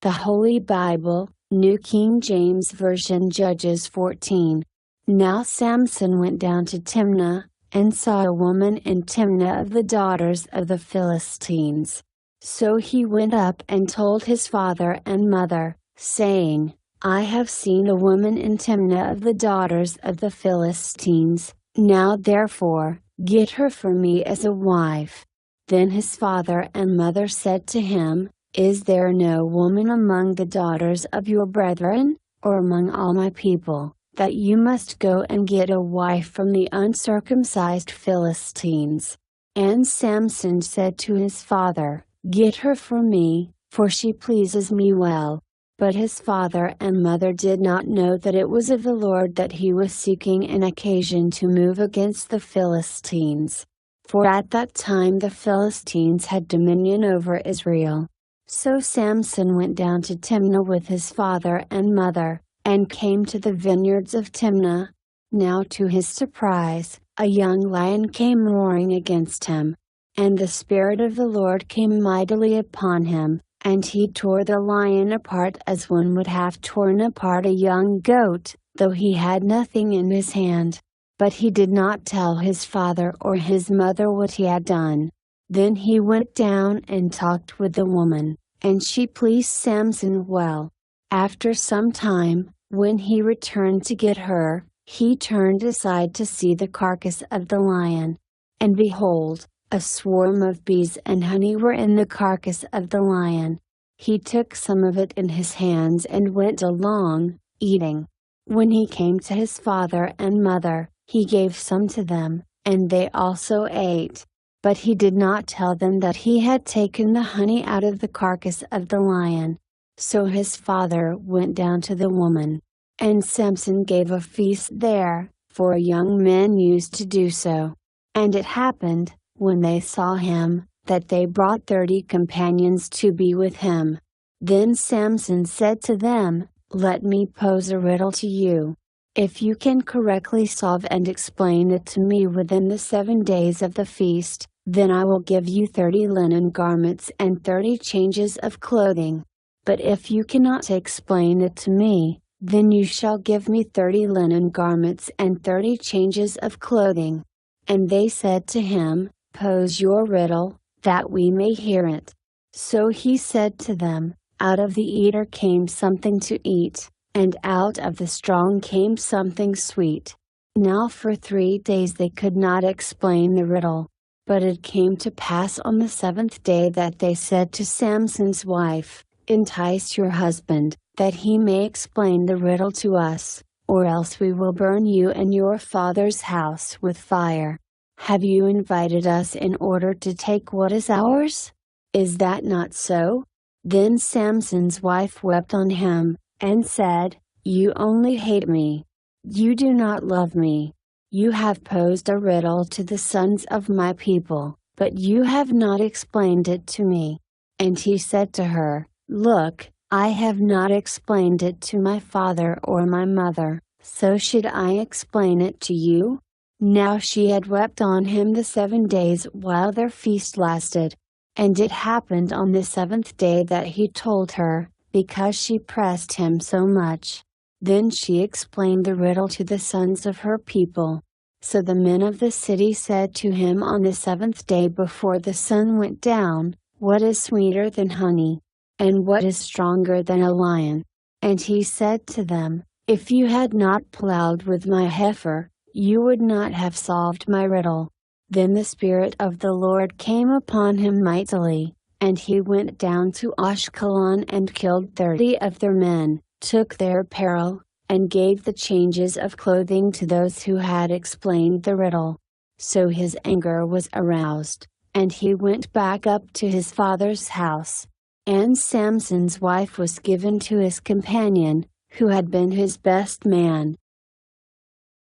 The Holy Bible, New King James Version, Judges 14. Now Samson went down to Timnah, and saw a woman in Timnah of the daughters of the Philistines. So he went up and told his father and mother, saying, I have seen a woman in Timnah of the daughters of the Philistines, now therefore, get her for me as a wife. Then his father and mother said to him, Is there no woman among the daughters of your brethren, or among all my people, that you must go and get a wife from the uncircumcised Philistines? And Samson said to his father, Get her for me, for she pleases me well. But his father and mother did not know that it was of the Lord that he was seeking an occasion to move against the Philistines. For at that time the Philistines had dominion over Israel. So Samson went down to Timnah with his father and mother, and came to the vineyards of Timnah. Now to his surprise, a young lion came roaring against him. And the Spirit of the Lord came mightily upon him, and he tore the lion apart as one would have torn apart a young goat, though he had nothing in his hand. But he did not tell his father or his mother what he had done. Then he went down and talked with the woman, and she pleased Samson well. After some time, when he returned to get her, he turned aside to see the carcass of the lion. And behold, a swarm of bees and honey were in the carcass of the lion. He took some of it in his hands and went along, eating. When he came to his father and mother, he gave some to them, and they also ate. But he did not tell them that he had taken the honey out of the carcass of the lion. So his father went down to the woman. And Samson gave a feast there, for a young man used to do so. And it happened, when they saw him, that they brought 30 companions to be with him. Then Samson said to them, Let me pose a riddle to you. If you can correctly solve and explain it to me within the 7 days of the feast, then I will give you 30 linen garments and 30 changes of clothing. But if you cannot explain it to me, then you shall give me 30 linen garments and 30 changes of clothing. And they said to him, Pose your riddle, that we may hear it. So he said to them, Out of the eater came something to eat, and out of the strong came something sweet. Now for 3 days they could not explain the riddle. But it came to pass on the 7th day that they said to Samson's wife, Entice your husband, that he may explain the riddle to us, or else we will burn you and your father's house with fire. Have you invited us in order to take what is ours? Is that not so? Then Samson's wife wept on him, and said, You only hate me. You do not love me. You have posed a riddle to the sons of my people, but you have not explained it to me. And he said to her, Look, I have not explained it to my father or my mother, so should I explain it to you? Now she had wept on him the 7 days while their feast lasted. And it happened on the 7th day that he told her, because she pressed him so much. Then she explained the riddle to the sons of her people. So the men of the city said to him on the 7th day before the sun went down, What is sweeter than honey? And what is stronger than a lion? And he said to them, If you had not plowed with my heifer, you would not have solved my riddle. Then the Spirit of the Lord came upon him mightily, and he went down to Ashkelon and killed 30 of their men, took their apparel, and gave the changes of clothing to those who had explained the riddle. So his anger was aroused, and he went back up to his father's house. And Samson's wife was given to his companion, who had been his best man,